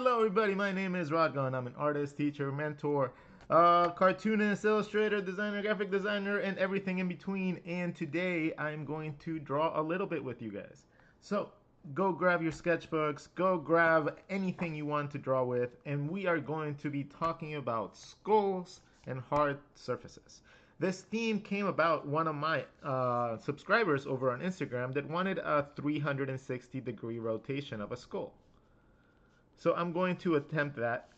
Hello everybody, my name is Rodgon. I'm an artist, teacher, mentor, cartoonist, illustrator, designer, graphic designer, and everything in between. And today I'm going to draw a little bit with you guys. So go grab your sketchbooks, go grab anything you want to draw with, and we are going to be talking about skulls and hard surfaces. This theme came about one of my subscribers over on Instagram that wanted a 360-degree rotation of a skull. So I'm going to attempt that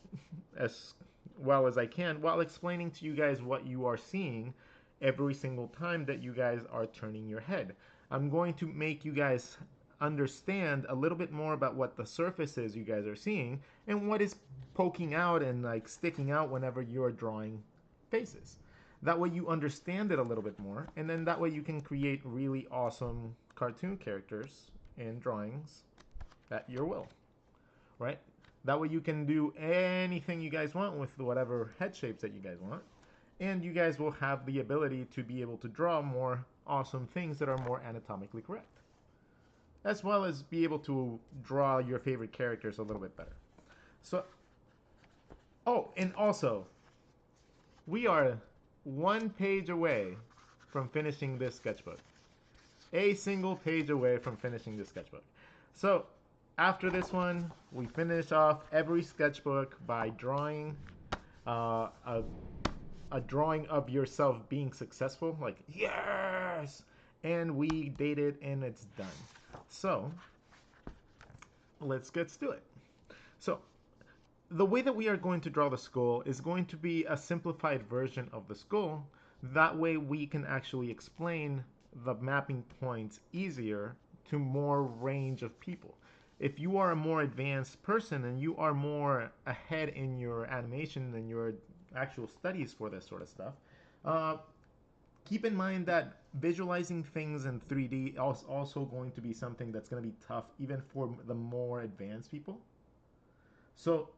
as well as I can while explaining to you guys what you are seeing every single time that you guys are turning your head. I'm going to make you guys understand a little bit more about what the surface is you guys are seeing and what is poking out and like sticking out whenever you're drawing faces. That way you understand it a little bit more, and then that way you can create really awesome cartoon characters and drawings at your will, right? That way you can do anything you guys want with whatever head shapes that you guys want. And you guys will have the ability to be able to draw more awesome things that are more anatomically correct. As well as be able to draw your favorite characters a little bit better. So, oh, and also, we are one page away from finishing this sketchbook. A single page away from finishing this sketchbook. So, after this one, we finish off every sketchbook by drawing a drawing of yourself being successful, like yes, and we date it and it's done. So let's get to it. So the way that we are going to draw the skull is going to be a simplified version of the skull. That way we can actually explain the mapping points easier to more range of people. If you are a more advanced person and you are more ahead in your animation and your actual studies for this sort of stuff, keep in mind that visualizing things in 3D is also going to be something that's going to be tough even for the more advanced people. So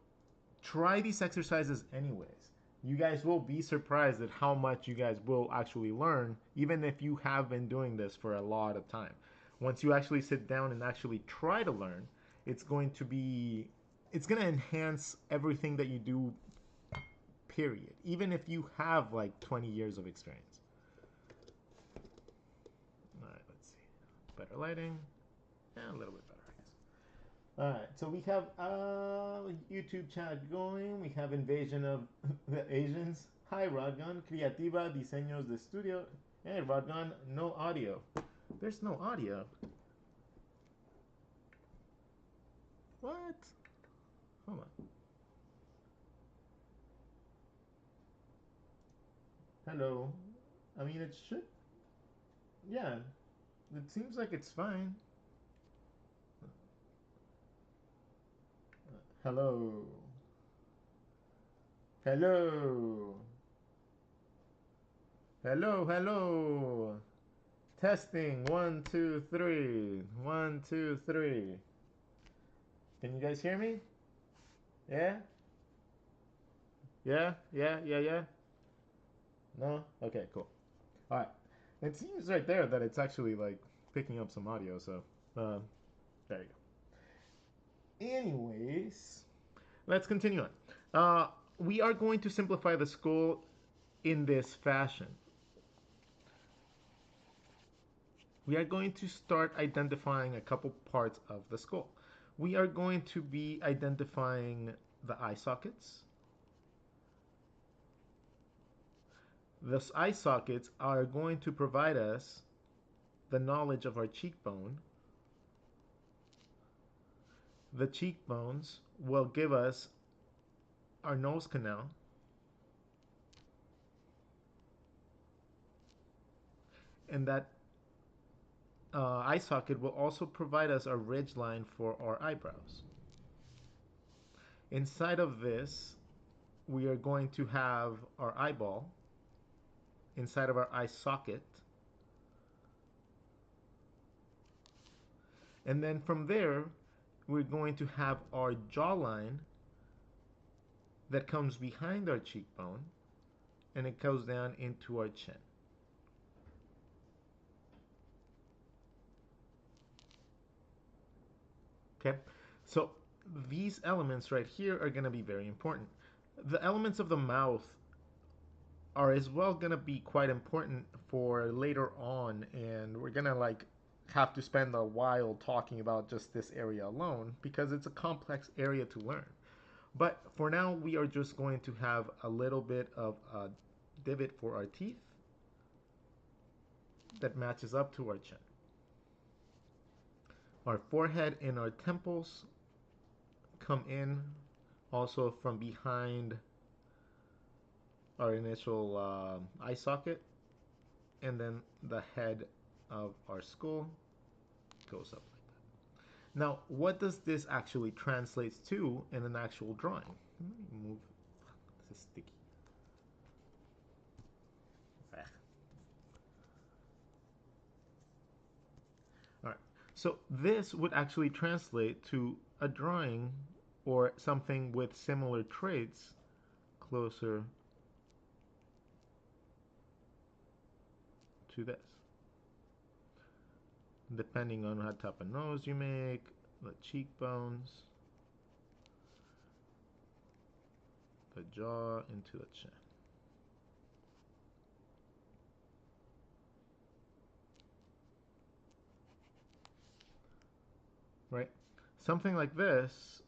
try these exercises anyways. You guys will be surprised at how much you guys will actually learn, even if you have been doing this for a lot of time. Once you actually sit down and actually try to learn, it's going to enhance everything that you do, period. Even if you have like 20 years of experience. All right, let's see. Better lighting. Yeah, a little bit better, I guess. All right, so we have YouTube chat going. We have Invasion of the Asians. Hi, Rodgon. Creativa Diseños de Estudio. Hey, Rodgon, no audio. There's no audio. What? Hold on. Hello. I mean, it should. Yeah. It seems like it's fine. Hello. Hello. Hello, hello. Testing. 1, 2, 3. 1, 2, 3. Can you guys hear me? Yeah? Yeah? Yeah? Yeah? Yeah? No? Okay, cool. Alright. It seems right there that it's actually like picking up some audio, so there you go. Anyways, let's continue on. We are going to simplify the skull in this fashion. We are going to start identifying a couple parts of the skull. We are going to be identifying the eye sockets. Those eye sockets are going to provide us the knowledge of our cheekbone. The cheekbones will give us our nose canal. And that eye socket will also provide us a ridge line for our eyebrows. Inside of this, we are going to have our eyeball inside of our eye socket. And then from there, we're going to have our jawline that comes behind our cheekbone, and it goes down into our chin. Okay, so these elements right here are going to be very important. The elements of the mouth are as well going to be quite important for later on, and we're going to like have to spend a while talking about just this area alone because it's a complex area to learn. But for now, we are just going to have a little bit of a divot for our teeth that matches up to our chin. Our forehead and our temples come in also from behind our initial eye socket, and then the head of our skull goes up like that. Now, what does this actually translate to in an actual drawing? Let me move. This is sticky. All right. So this would actually translate to a drawing or something with similar traits closer to this. Depending on what type of nose you make, the cheekbones, the jaw into the chin. Right? Something like this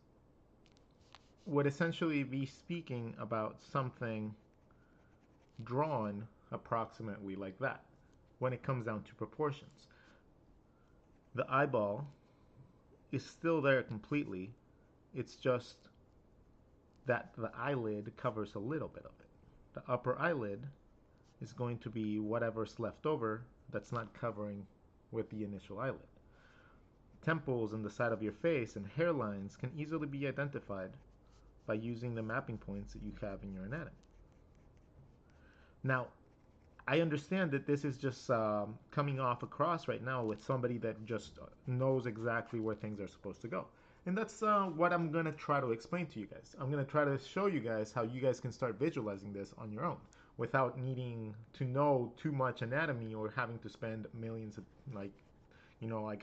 would essentially be speaking about something drawn approximately like that when it comes down to proportions. The eyeball is still there completely. It's just that the eyelid covers a little bit of it. The upper eyelid is going to be whatever's left over that's not covering with the initial eyelid. Temples and the side of your face and hairlines can easily be identified by using the mapping points that you have in your anatomy. Now, I understand that this is just coming off across right now with somebody that just knows exactly where things are supposed to go. And that's what I'm going to try to explain to you guys. I'm going to try to show you guys how you guys can start visualizing this on your own without needing to know too much anatomy or having to spend millions of like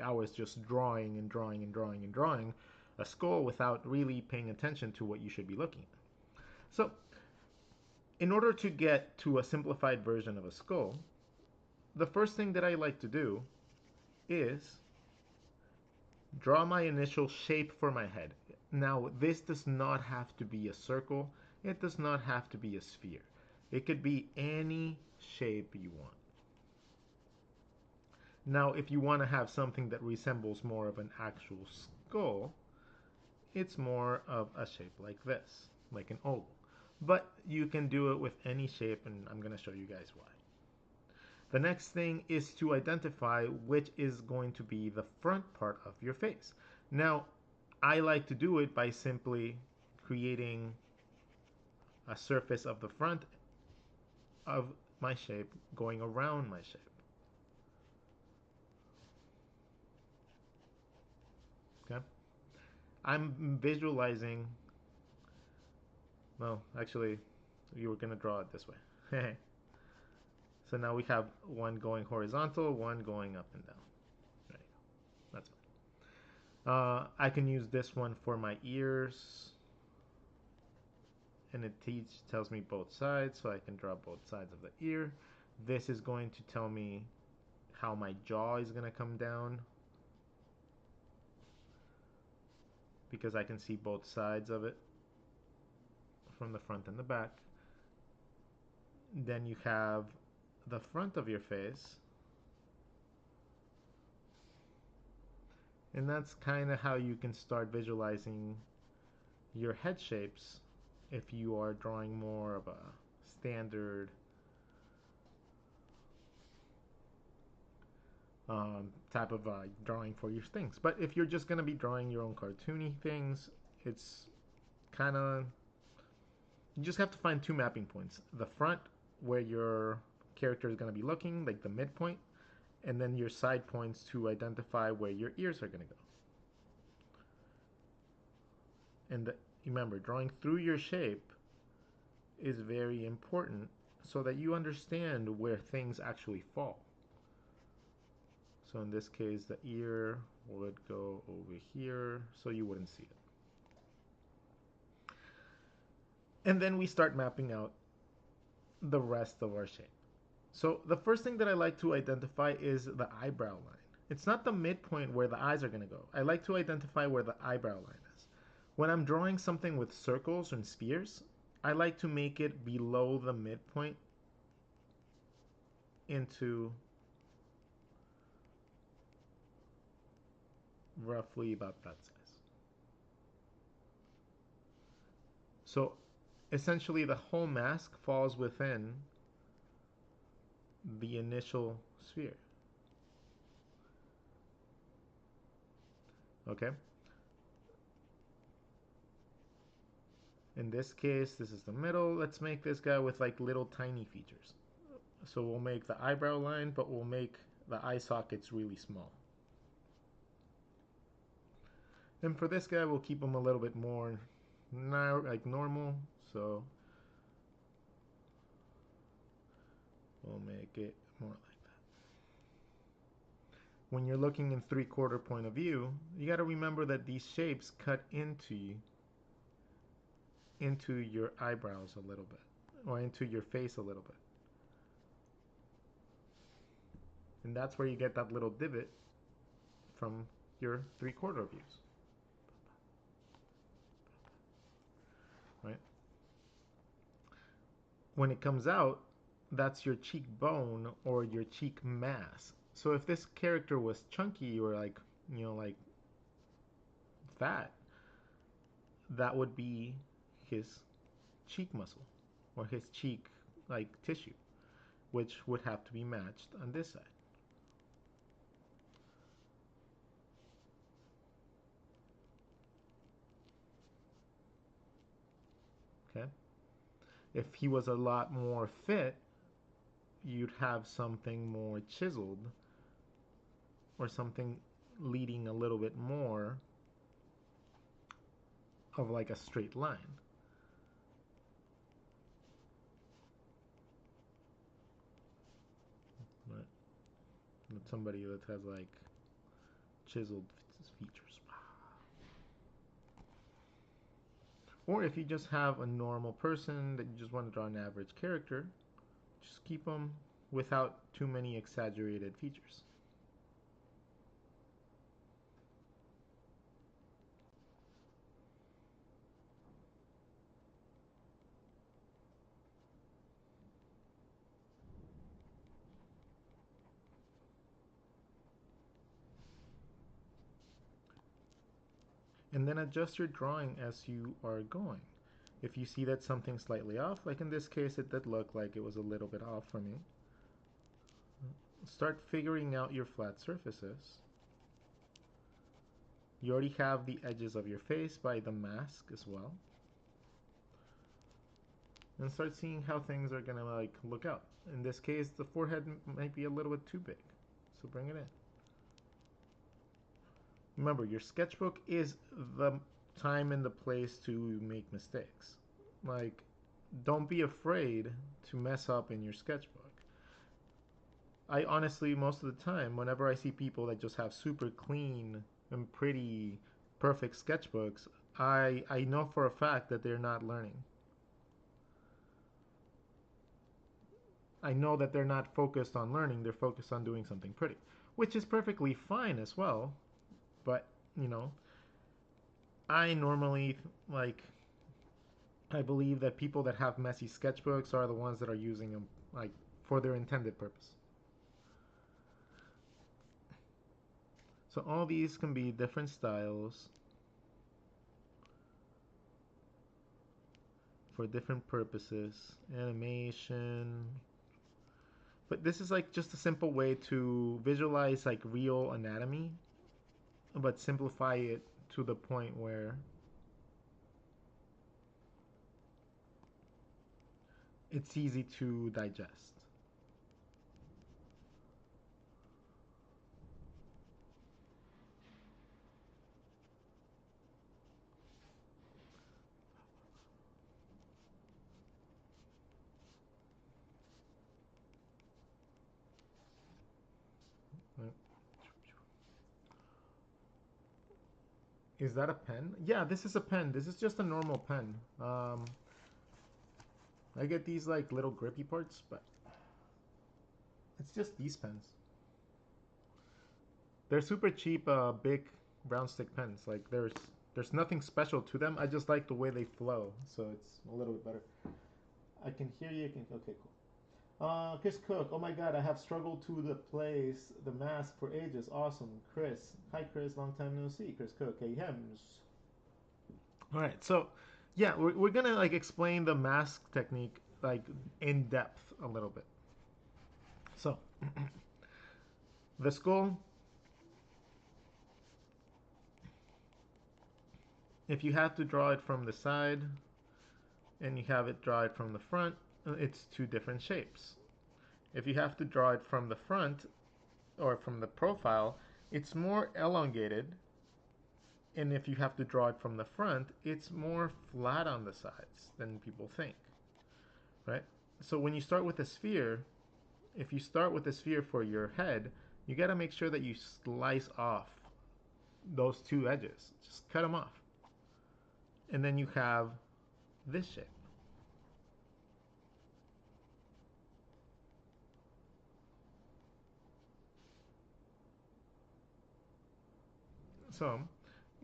hours just drawing and drawing and drawing and drawing a skull without really paying attention to what you should be looking at. So in order to get to a simplified version of a skull, the first thing that I like to do is draw my initial shape for my head. Now, this does not have to be a circle. It does not have to be a sphere. It could be any shape you want. Now, if you want to have something that resembles more of an actual skull, it's more of a shape like this, like an oval. But you can do it with any shape, and I'm going to show you guys why. The next thing is to identify which is going to be the front part of your face. Now, I like to do it by simply creating a surface of the front of my shape going around my shape. Okay? I'm visualizing, well, actually, you were going to draw it this way. So now we have one going horizontal, one going up and down. There you go. That's fine. I can use this one for my ears. And it tells me both sides, so I can draw both sides of the ear. This is going to tell me how my jaw is going to come down, because I can see both sides of it from the front and the back. Then you have the front of your face, and that's kind of how you can start visualizing your head shapes if you are drawing more of a standard type of drawing for your things. But if you're just going to be drawing your own cartoony things, it's kind of, you just have to find two mapping points. The front, where your character is going to be looking, like the midpoint, and then your side points to identify where your ears are going to go. And remember, drawing through your shape is very important so that you understand where things actually fall. So in this case, the ear would go over here, so you wouldn't see it. And then we start mapping out the rest of our shape. So the first thing that I like to identify is the eyebrow line. It's not the midpoint where the eyes are going to go. I like to identify where the eyebrow line is. When I'm drawing something with circles and spheres, I like to make it below the midpoint into roughly about that size. So essentially the whole mask falls within the initial sphere. Okay? In this case, this is the middle. Let's make this guy with like little tiny features. So we'll make the eyebrow line, but we'll make the eye sockets really small. And for this guy, we'll keep him a little bit more like normal. So we'll make it more like that. When you're looking in 3/4 point of view, you got to remember that these shapes cut into your eyebrows a little bit, or into your face a little bit. And that's where you get that little divot from your 3/4 views. Right? When it comes out, that's your cheekbone or your cheek mass. So if this character was chunky or like, like fat, that would be his cheek muscle or his cheek like tissue, which would have to be matched on this side. Okay? If he was a lot more fit, you'd have something more chiseled or something leading a little bit more of like a straight line. Right? With somebody that has like chiseled features. Or if you just have a normal person that you just want to draw an average character, just keep them without too many exaggerated features. And then adjust your drawing as you are going. If you see that something's slightly off, like in this case it did look like it was a little bit off for me, start figuring out your flat surfaces. You already have the edges of your face by the mask as well. And start seeing how things are gonna like look out. In this case, the forehead might be a little bit too big, so bring it in. Remember, your sketchbook is the time and the place to make mistakes. Like, don't be afraid to mess up in your sketchbook. I honestly, most of the time, whenever I see people that just have super clean and pretty, perfect sketchbooks, I know for a fact that they're not learning. I know that they're not focused on learning, they're focused on doing something pretty, which is perfectly fine as well. But, I normally like I believe that people that have messy sketchbooks are the ones that are using them like for their intended purpose. So all these can be different styles for different purposes. Animation. But this is like just a simple way to visualize like real anatomy, but simplify it to the point where it's easy to digest. Is that a pen? Yeah, this is a pen. This is just a normal pen. I get these like little grippy parts, but it's just these pens. They're super cheap, big brown stick pens. Like there's nothing special to them. I just like the way they flow, so it's a little bit better. I can hear you. Okay, cool. Chris Cook. Oh my God, I have struggled to the place the mask for ages. Awesome, Chris. Hi, Chris. Long time no see. Chris Cook. Hey, Hems. All right, so yeah, we're gonna like explain the mask technique like in depth a little bit. So the skull, if you have to draw it from the side and you have it draw it from the front, it's two different shapes. If you have to draw it from the front or from the profile, it's more elongated, and if you have to draw it from the front, it's more flat on the sides than people think, right? So when you start with a sphere, if you start with a sphere for your head, you got to make sure that you slice off those two edges. Just cut them off. And then you have this shape. So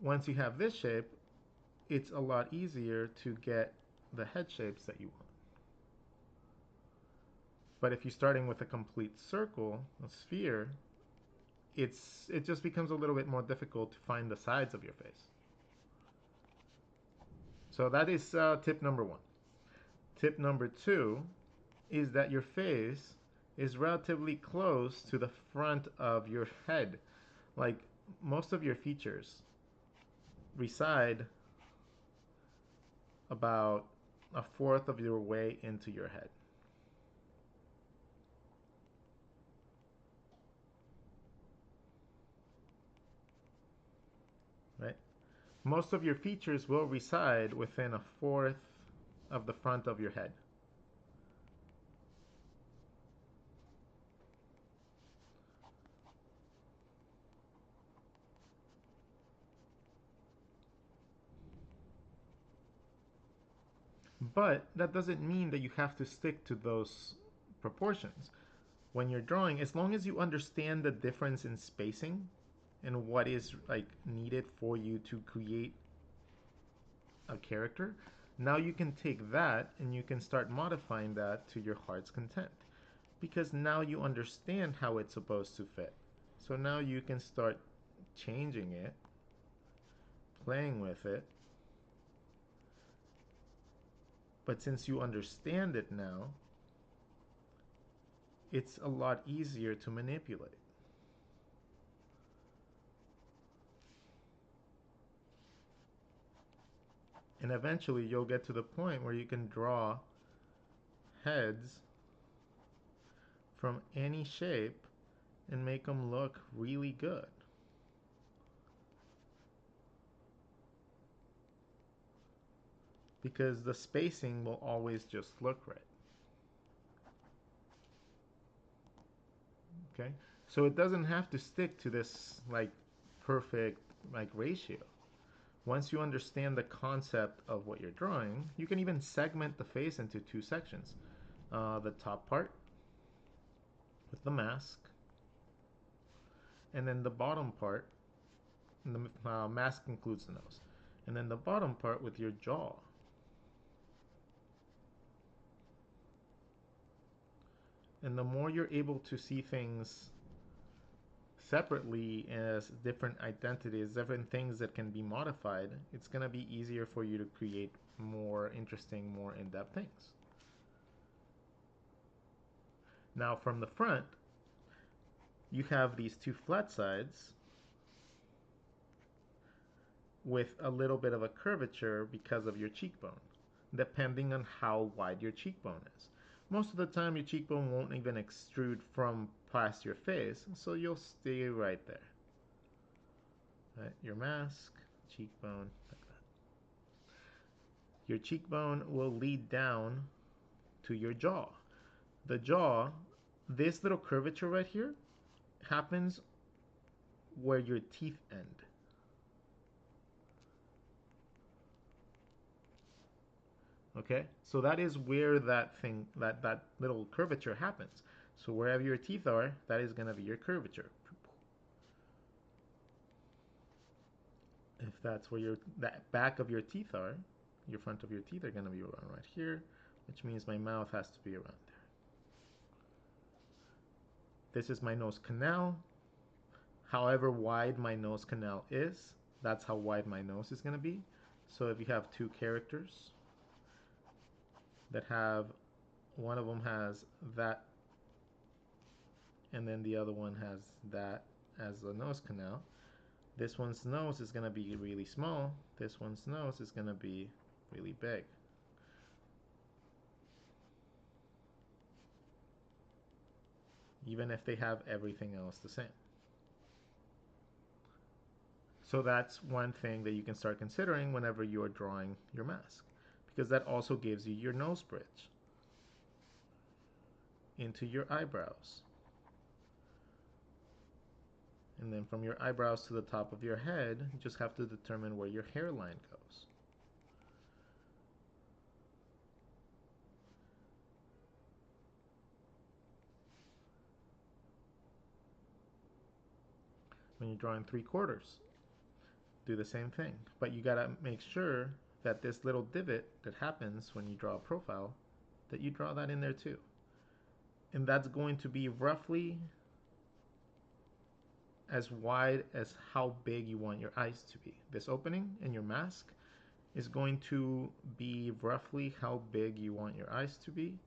once you have this shape, it's a lot easier to get the head shapes that you want. But if you're starting with a complete circle, a sphere, it just becomes a little bit more difficult to find the sides of your face. So that is tip number one. Tip number two is that your face is relatively close to the front of your head. Like most of your features reside about a fourth of your way into your head. Right? Most of your features will reside within a fourth of the front of your head. But that doesn't mean that you have to stick to those proportions. When you're drawing, as long as you understand the difference in spacing and what is like needed for you to create a character, now you can take that and you can start modifying that to your heart's content, because now you understand how it's supposed to fit. So now you can start changing it, playing with it. But since you understand it now, it's a lot easier to manipulate. And eventually you'll get to the point where you can draw heads from any shape and make them look really good. Because the spacing will always just look right. Okay? So it doesn't have to stick to this like perfect like ratio. Once you understand the concept of what you're drawing, you can even segment the face into two sections. The top part with the mask, and then the bottom part, and the mask includes the nose, and then the bottom part with your jaw. And the more you're able to see things separately as different identities, different things that can be modified, it's going to be easier for you to create more interesting, more in-depth things. Now from the front, you have these two flat sides with a little bit of a curvature because of your cheekbone, depending on how wide your cheekbone is. Most of the time your cheekbone won't even extrude from past your face, so you'll stay right there. Right? Your mask, cheekbone, like that. Your cheekbone will lead down to your jaw. The jaw, this little curvature right here, happens where your teeth end. Okay, so that is where that thing, that little curvature happens. So wherever your teeth are, that is going to be your curvature. If that's where your that back of your teeth are, your front of your teeth are going to be around right here, which means my mouth has to be around there. This is my nose canal. However wide my nose canal is, that's how wide my nose is going to be. So if you have two characters that have, one of them has that, and then the other one has that as a nose canal, this one's nose is going to be really small, this one's nose is going to be really big. Even if they have everything else the same. So that's one thing that you can start considering whenever you're drawing your mask, because that also gives you your nose bridge into your eyebrows. And then from your eyebrows to the top of your head, you just have to determine where your hairline goes. When you're drawing 3/4, do the same thing. But you gotta make sure that this little divot that happens when you draw a profile, that you draw that in there too. And that's going to be roughly as wide as how big you want your eyes to be. This opening in your mask is going to be roughly how big you want your eyes to be,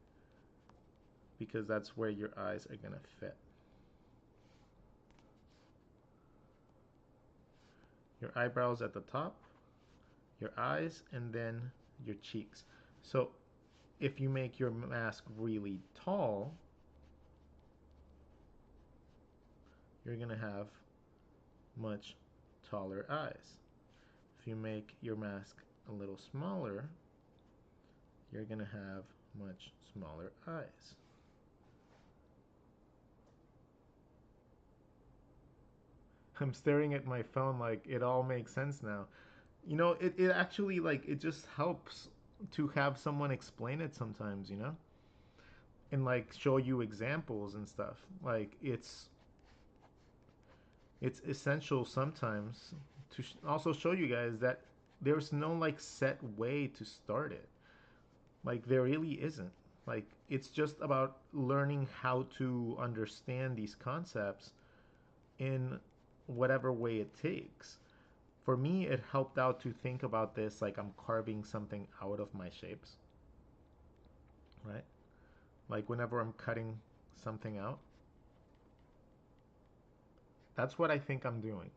because that's where your eyes are going to fit. Your eyebrows at the top, your eyes, and then your cheeks. So if you make your mask really tall, you're going to have much taller eyes. If you make your mask a little smaller, you're going to have much smaller eyes. I'm staring at my phone like it all makes sense now. You know, it actually, like, it just helps to have someone explain it sometimes, you know? And like show you examples and stuff. Like it's essential sometimes to also show you guys that there's no like set way to start it. Like there really isn't. Like it's just about learning how to understand these concepts in whatever way it takes. For me, it helped out to think about this like I'm carving something out of my shapes, right? Like whenever I'm cutting something out, that's what I think I'm doing.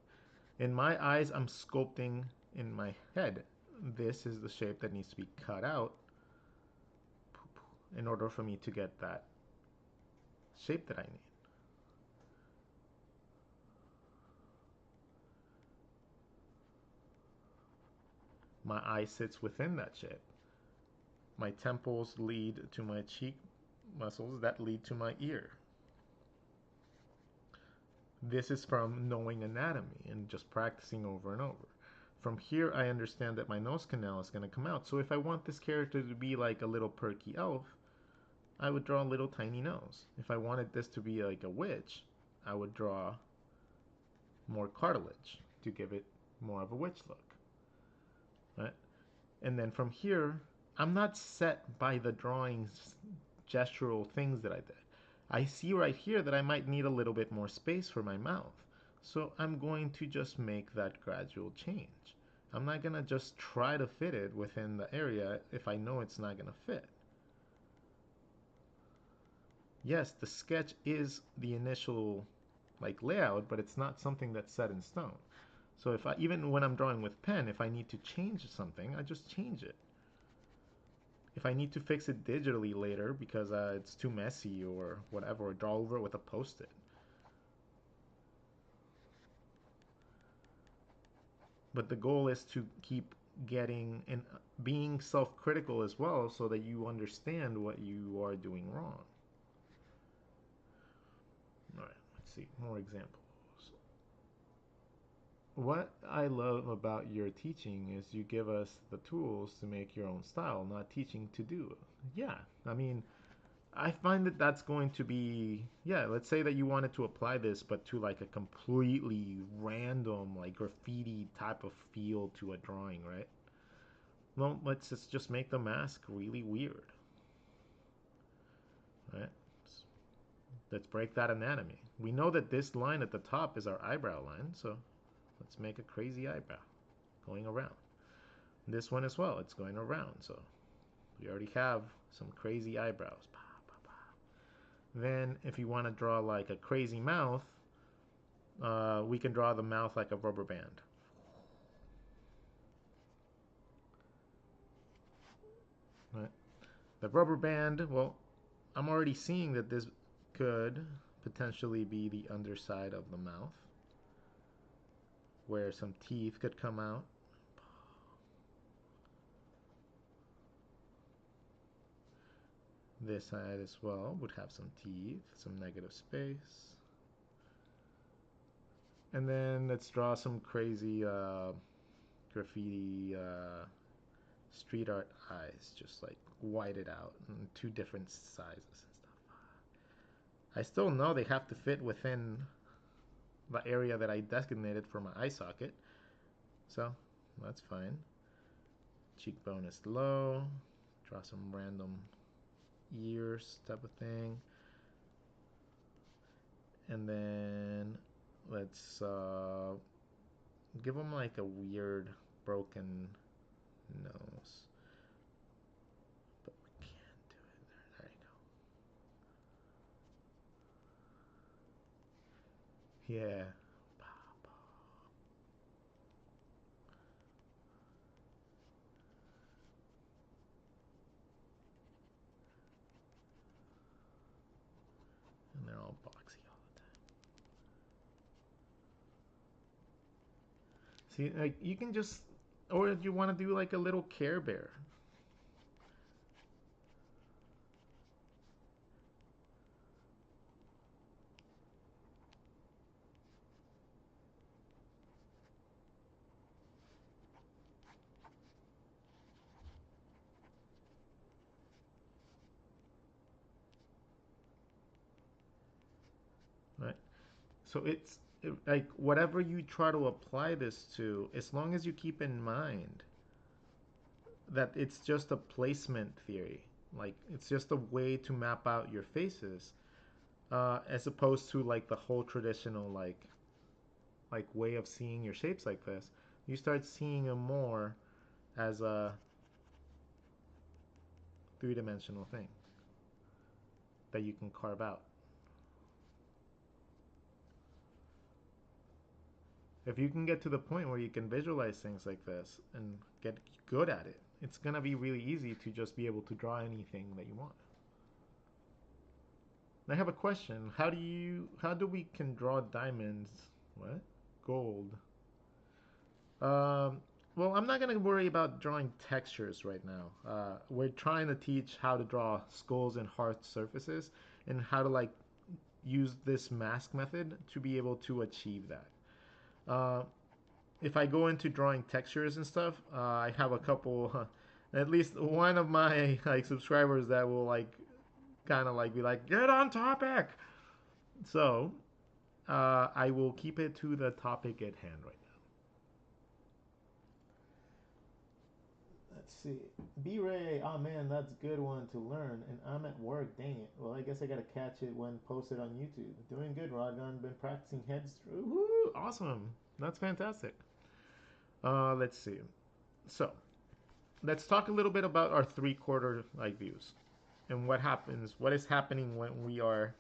In my eyes, I'm sculpting in my head. This is the shape that needs to be cut out in order for me to get that shape that I need. My eye sits within that shape. My temples lead to my cheek muscles that lead to my ear. This is from knowing anatomy and just practicing over and over. From here, I understand that my nose canal is going to come out. So if I want this character to be like a little perky elf, I would draw a little tiny nose. If I wanted this to be like a witch, I would draw more cartilage to give it more of a witch look, right? And then from here, I'm not set by the drawing's gestural things that I did. I see right here that I might need a little bit more space for my mouth. So I'm going to just make that gradual change. I'm not going to just try to fit it within the area if I know it's not going to fit. Yes, the sketch is the initial like layout, but it's not something that's set in stone. So if I, even when I'm drawing with pen, if I need to change something, I just change it. If I need to fix it digitally later because it's too messy or whatever, or draw over it with a post-it. But the goal is to keep getting and being self-critical as well so that you understand what you are doing wrong. All right, let's see more examples. what I love about your teaching is you give us the tools to make your own style, not teaching to do. Yeah, I mean, I find that that's going to be, yeah, let's say that you wanted to apply this, but to like a completely random, like graffiti type of feel to a drawing, right? Well, let's just make the mask really weird, right? Let's break that anatomy. We know that this line at the top is our eyebrow line, so let's make a crazy eyebrow going around. This one as well, it's going around, so we already have some crazy eyebrows. Then if you want to draw like a crazy mouth, we can draw the mouth like a rubber band. Right? The rubber band, well, I'm already seeing that this could potentially be the underside of the mouth, where some teeth could come out. This side as well would have some teeth, some negative space. And then let's draw some crazy graffiti street art eyes, just like whited out in two different sizes and stuff. I still know they have to fit within the area that I designated for my eye socket, so that's fine. Cheekbone is low. Draw some random ears type of thing. And then let's give them like a weird broken nose. But we can't do it. There you go. Yeah. And they're all boxy all the time. See, like you can just, or if you want to do like a little Care Bear. Right? So like whatever you try to apply this to, as long as you keep in mind that it's just a placement theory, like it's just a way to map out your faces, as opposed to like the whole traditional like way of seeing your shapes like this. You start seeing them more as a three-dimensional thing that you can carve out. If you can get to the point where you can visualize things like this and get good at it, it's gonna be really easy to just be able to draw anything that you want. I have a question. How do we can draw diamonds? What? Gold. Um, well, I'm not gonna worry about drawing textures right now. We're trying to teach how to draw skulls and hard surfaces and how to like use this mask method to be able to achieve that. Uh, if I go into drawing textures and stuff, I have a couple, at least one of my like subscribers that will like kind of like be like, get on topic. So I will keep it to the topic at hand right now. Let's see. B-Ray, oh man, that's a good one to learn. And I'm at work, dang it. Well, I guess I gotta catch it when posted on YouTube. Doing good, Rodgon. Been practicing heads. Woo, awesome. That's fantastic. Let's see. So, let's talk a little bit about our three-quarter like views and what is happening when we are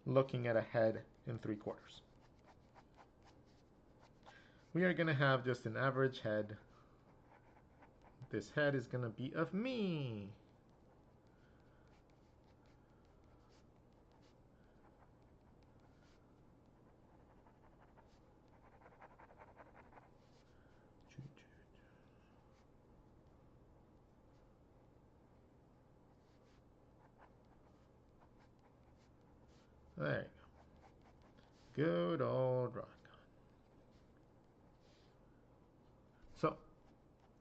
looking at a head in three quarters. We are gonna have just an average head. This head is gonna be of me. There you go. Good old Rodgon.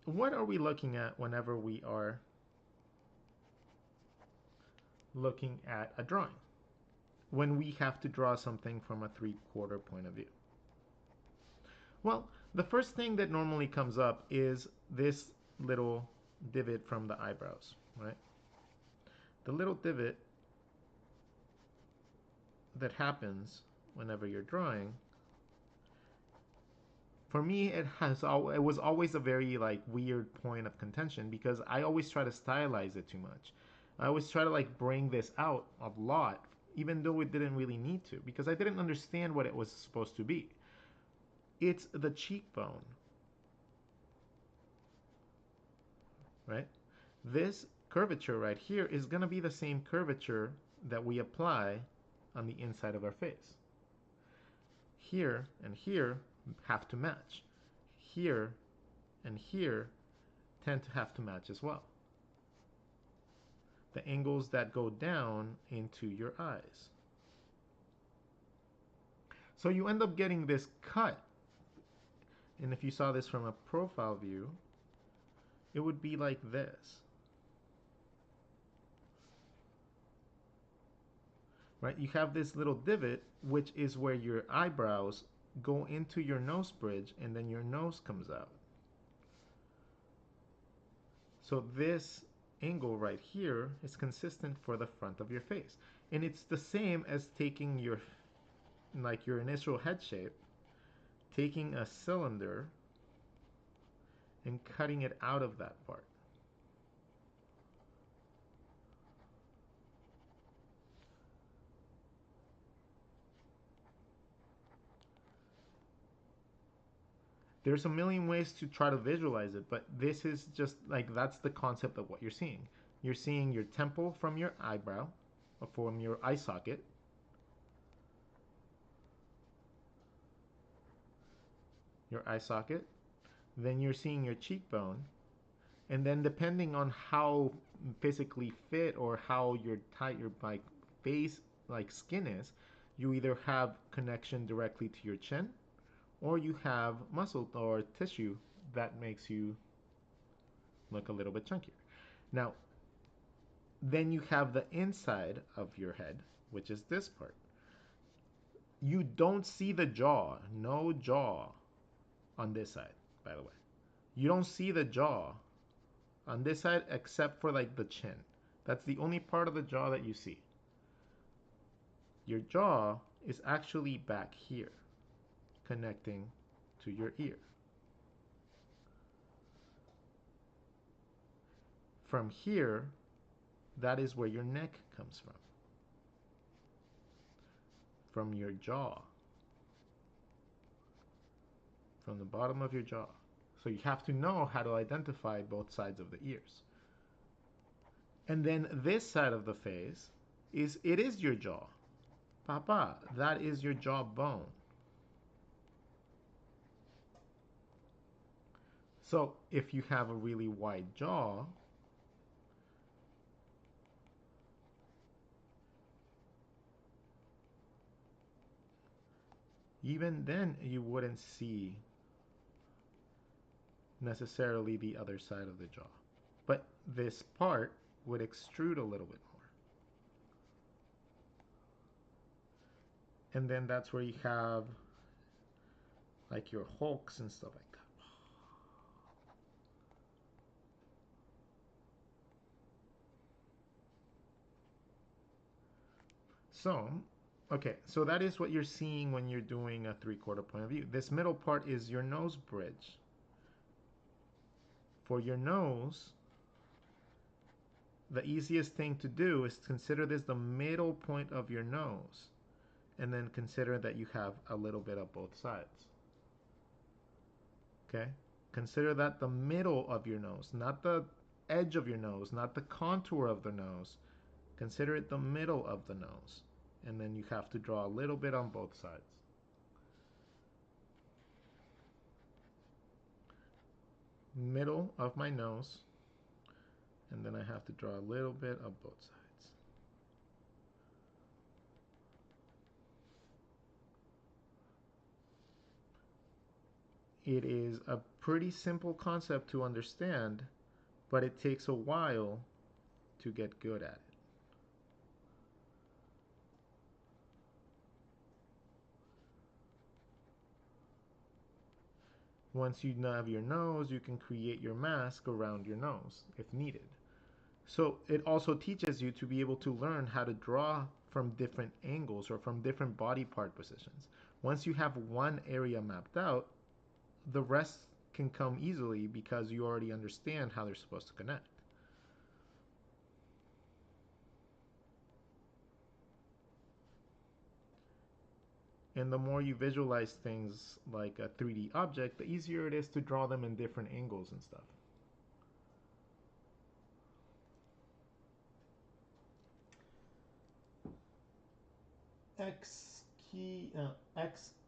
what are we looking at whenever we are looking at a drawing? When we have to draw something from a 3/4 point of view? Well, the first thing that normally comes up is this little divot from the eyebrows, right? The little divot that happens whenever you're drawing, for me, it was always a very like weird point of contention because I always try to stylize it too much. I always try to like bring this out a lot, even though it didn't really need to, because I didn't understand what it was supposed to be. It's the cheekbone, right? This curvature right here is going to be the same curvature that we apply on the inside of our face. Here and here have to match. Here and here tend to have to match as well. The angles that go down into your eyes. So you end up getting this cut. And if you saw this from a profile view, it would be like this. Right? You have this little divot, which is where your eyebrows go into your nose bridge and then your nose comes out. So this angle right here is consistent for the front of your face. And it's the same as taking your initial head shape, taking a cylinder and cutting it out of that part. There's a million ways to try to visualize it, but this is just like, that's the concept of what you're seeing. You're seeing your temple from your eyebrow, or from your eye socket. Your eye socket. Then you're seeing your cheekbone. And then depending on how physically fit or how tight your like face like skin is, you either have connection directly to your chin, or you have muscle or tissue that makes you look a little bit chunkier. Now, then you have the inside of your head, which is this part. You don't see the jaw, no jaw on this side, by the way. You don't see the jaw on this side except for like the chin. That's the only part of the jaw that you see. Your jaw is actually back here, connecting to your ear. From here, that is where your neck comes from. From your jaw. From the bottom of your jaw. So you have to know how to identify both sides of the ears. And then this side of the face is your jaw. Papa, that is your jawbone. So if you have a really wide jaw, even then you wouldn't see necessarily the other side of the jaw. But this part would extrude a little bit more. And then that's where you have like your hulks and stuff like that. So, okay, so that is what you're seeing when you're doing a 3/4 point of view. This middle part is your nose bridge. For your nose, the easiest thing to do is consider this the middle point of your nose, and then consider that you have a little bit of both sides. Okay? Consider that the middle of your nose, not the edge of your nose, not the contour of the nose. Consider it the middle of the nose. And then you have to draw a little bit on both sides. Middle of my nose, and then I have to draw a little bit of both sides. it is a pretty simple concept to understand, but it takes a while to get good at it. Once you have your nose, you can create your mask around your nose if needed. So it also teaches you to be able to learn how to draw from different angles or from different body part positions. Once you have one area mapped out, the rest can come easily because you already understand how they're supposed to connect. And the more you visualize things like a 3D object, the easier it is to draw them in different angles and stuff.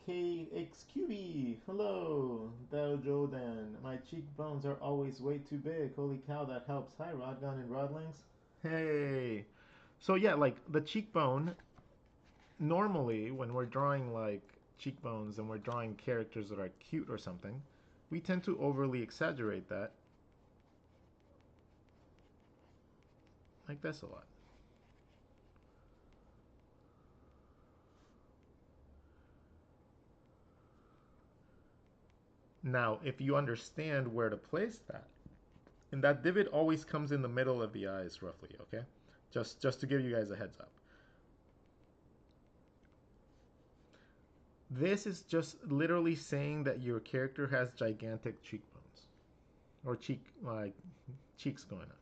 XKXQB, hello, Dow Jodan. My cheekbones are always way too big. Holy cow, that helps. Hi, Rodgon and Rodlings. Hey. So yeah, like the cheekbone, normally when we're drawing like cheekbones and we're drawing characters that are cute or something, we tend to overly exaggerate that like this a lot. Now, if you understand where to place that, and that divot always comes in the middle of the eyes roughly, okay? Just to give you guys a heads up. This is just literally saying that your character has gigantic cheekbones or cheeks going on.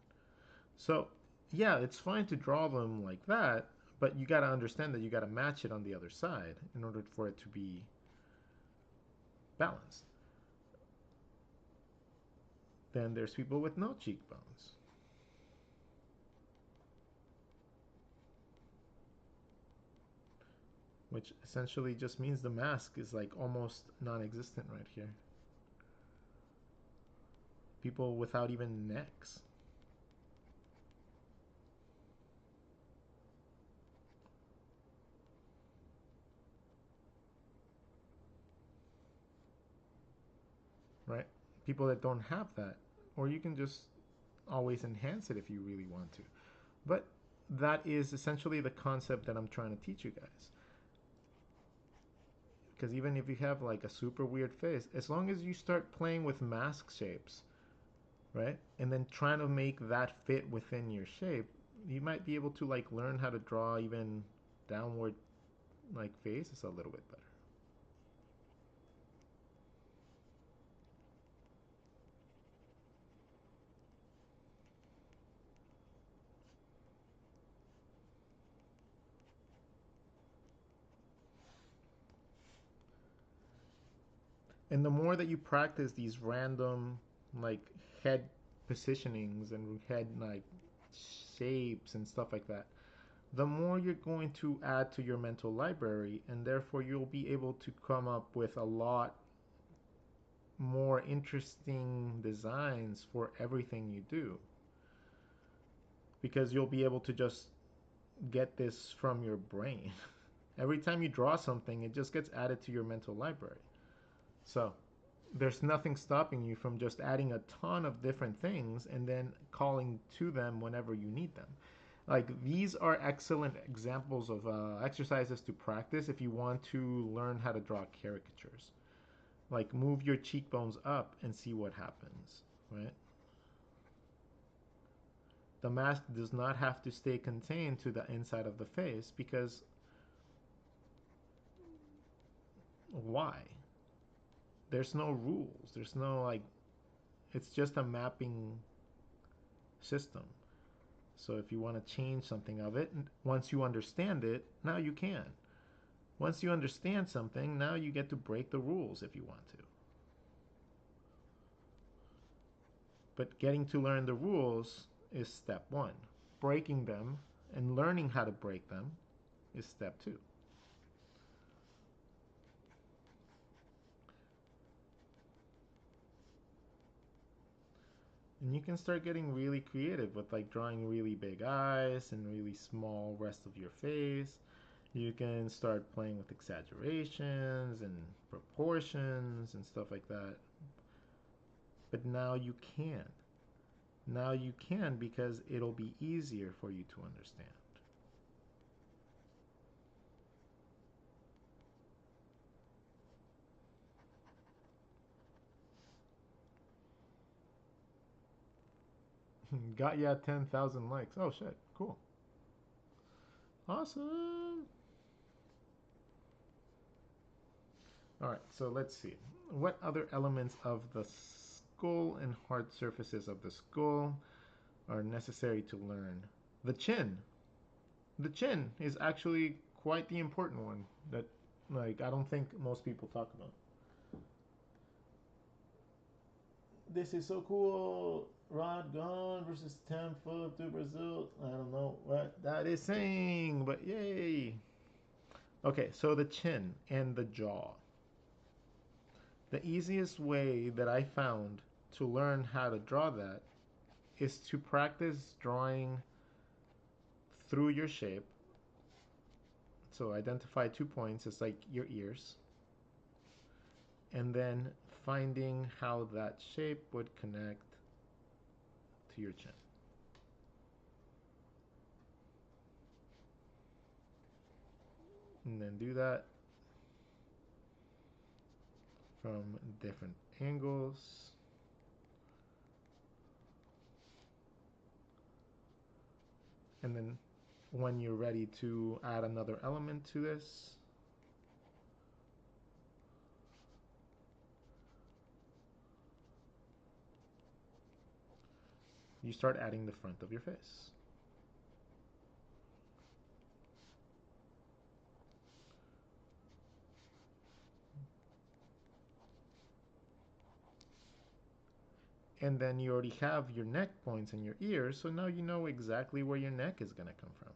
So, yeah, it's fine to draw them like that, but you got to understand that you got to match it on the other side in order for it to be balanced. Then there's people with no cheekbones. Which essentially just means the mask is like almost non-existent right here. People without even necks. Right? People that don't have that. Or you can just always enhance it if you really want to. But that is essentially the concept that I'm trying to teach you guys. Because even if you have like a super weird face, as long as you start playing with mask shapes, right? And then trying to make that fit within your shape, you might be able to like learn how to draw even downward like faces a little bit better. And the more that you practice these random like head positionings and head like shapes and stuff like that, the more you're going to add to your mental library, and therefore you'll be able to come up with a lot more interesting designs for everything you do, because you'll be able to just get this from your brain. Every time you draw something, it just gets added to your mental library. So there's nothing stopping you from just adding a ton of different things and then calling to them whenever you need them. Like these are excellent examples of exercises to practice if you want to learn how to draw caricatures. Like move your cheekbones up and see what happens, right? The mask does not have to stay contained to the inside of the face because why? There's no rules. There's no like, it's just a mapping system. So if you want to change something of it, once you understand it, now you can. Once you understand something, now you get to break the rules if you want to. But getting to learn the rules is step one. Breaking them and learning how to break them is step two. And you can start getting really creative with like drawing really big eyes and really small rest of your face. You can start playing with exaggerations and proportions and stuff like that. But now you can. Now you can because it'll be easier for you to understand. Got ya 10,000 likes. Oh shit, cool. Awesome. All right, so let's see. What other elements of the skull and hard surfaces of the skull are necessary to learn? The chin. The chin is actually quite the important one that, like, I don't think most people talk about. This is so cool. Rodgon versus Tampa to Brazil. I don't know what that is saying, but yay. Okay, so the chin and the jaw. The easiest way that I found to learn how to draw that is to practice drawing through your shape. So identify 2 points, it's like your ears, and then finding how that shape would connect to your chin. And then do that from different angles. And then when you're ready to add another element to this, you start adding the front of your face. And then you already have your neck points and your ears, so now you know exactly where your neck is going to come from.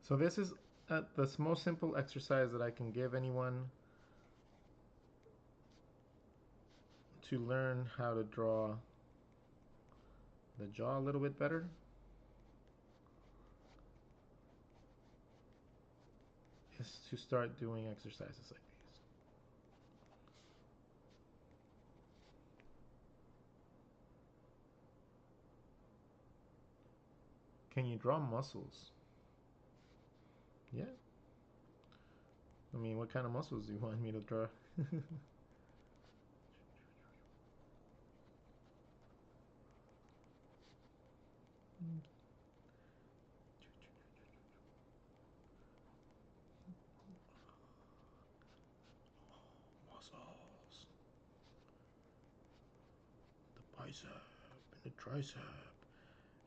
So this is the most simple exercise that I can give anyone to learn how to draw the jaw a little bit better. Is to start doing exercises like these. Can you draw muscles? Yeah. I mean, what kind of muscles do you want me to draw? Muscles. The bicep and the tricep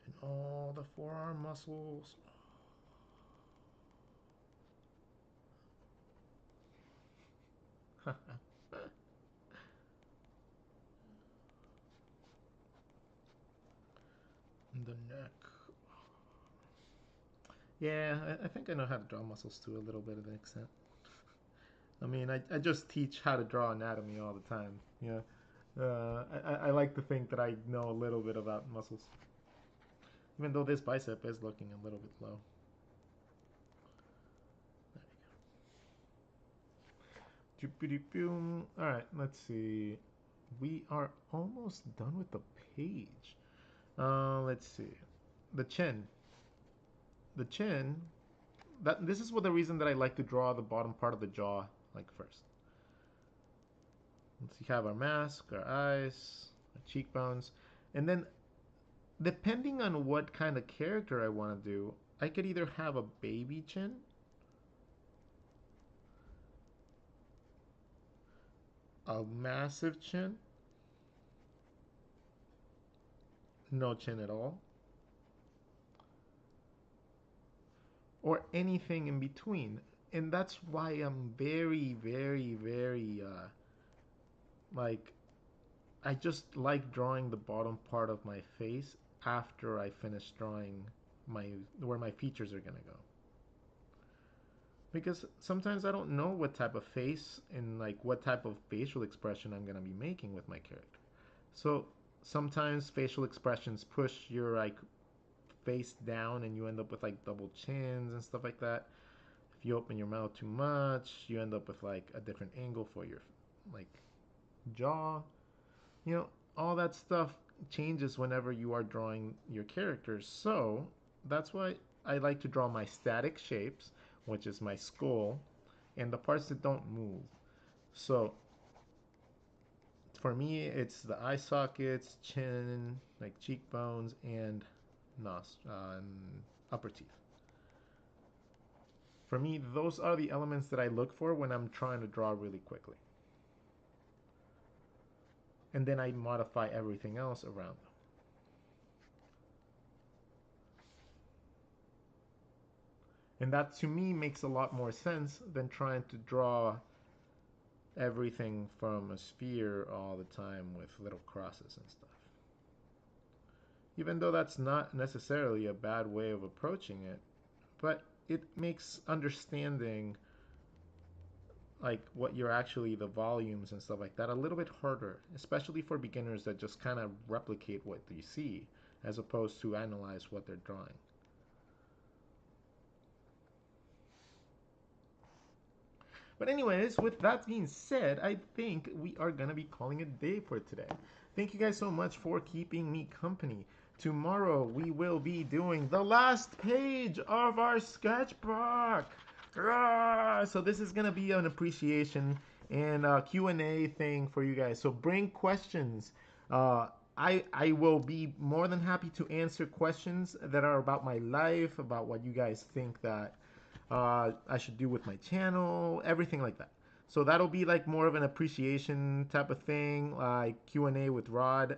and all the forearm muscles. The neck. Yeah, I think I know how to draw muscles to a little bit of an extent. I mean, I just teach how to draw anatomy all the time. Yeah, I like to think that I know a little bit about muscles, even though this bicep is looking a little bit low. All right, let's see. We are almost done with the page. Let's see. The chin. The chin. This is what the reason that I like to draw the bottom part of the jaw like first. Let's have our mask, our eyes, our cheekbones, and then depending on what kind of character I want to do, I could either have a baby chin, a massive chin, no chin at all, or anything in between. And that's why I'm very, very, very, like, I just like drawing the bottom part of my face after I finish drawing my where my features are gonna go. because sometimes I don't know what type of face and like what type of facial expression I'm gonna be making with my character. So sometimes facial expressions push your like face down and you end up with like double chins and stuff like that. If you open your mouth too much, you end up with like a different angle for your like jaw. You know, all that stuff changes whenever you are drawing your characters. So that's why I like to draw my static shapes, which is my skull, and the parts that don't move. So for me, it's the eye sockets, chin, like cheekbones, and upper teeth. For me, those are the elements that I look for when I'm trying to draw really quickly. And then I modify everything else around them. And that to me makes a lot more sense than trying to draw everything from a sphere all the time with little crosses and stuff. Even though that's not necessarily a bad way of approaching it, but it makes understanding like what you're actually the volumes and stuff like that a little bit harder, especially for beginners that just kind of replicate what they see as opposed to analyze what they're drawing. But anyways, with that being said, I think we are going to be calling it a day for today. Thank you guys so much for keeping me company. Tomorrow we will be doing the last page of our sketchbook. So this is going to be an appreciation and Q&A thing for you guys. So bring questions. I will be more than happy to answer questions that are about my life, about what you guys think that I should do with my channel, everything like that. So that'll be like more of an appreciation type of thing, like Q&A with Rod.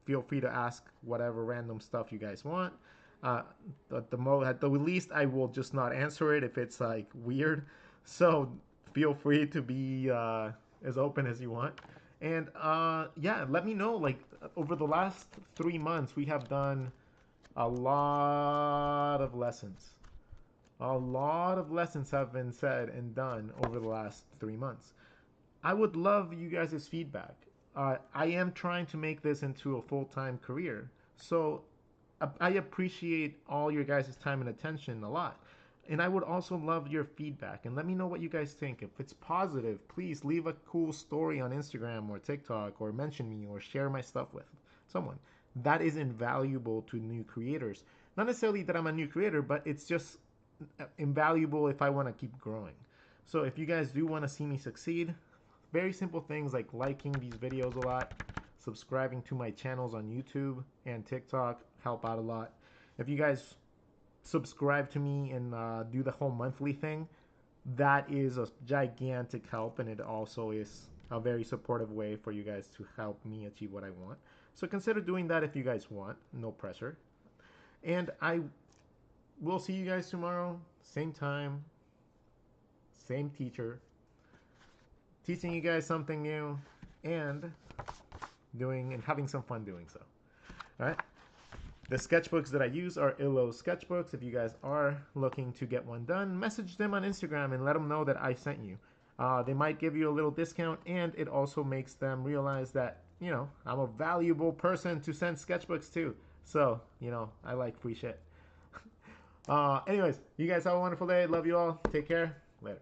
Feel free to ask whatever random stuff you guys want. At the least, I will just not answer it if it's like weird. So feel free to be as open as you want. And yeah, let me know. Like over the last 3 months, we have done a lot of lessons. A lot of lessons have been said and done over the last 3 months. I would love you guys' feedback. I am trying to make this into a full-time career, so I appreciate all your guys' time and attention a lot. And I would also love your feedback and let me know what you guys think. If it's positive, please leave a cool story on Instagram or TikTok or mention me or share my stuff with someone. That is invaluable to new creators. Not necessarily that I'm a new creator, but it's just invaluable if I want to keep growing. So if you guys do want to see me succeed, very simple things like liking these videos a lot, subscribing to my channels on YouTube and TikTok help out a lot. If you guys subscribe to me and do the whole monthly thing, that is a gigantic help, and it also is a very supportive way for you guys to help me achieve what I want. So consider doing that if you guys want. No pressure. And I will see you guys tomorrow, same time, same teacher, teaching you guys something new and doing and having some fun doing so. All right. The sketchbooks that I use are Illo sketchbooks. If you guys are looking to get one done, message them on Instagram and let them know that I sent you. They might give you a little discount, and it also makes them realize that, you know, I'm a valuable person to send sketchbooks to. So, you know, I like free shit. Anyways, you guys have a wonderful day. Love you all. Take care. Later.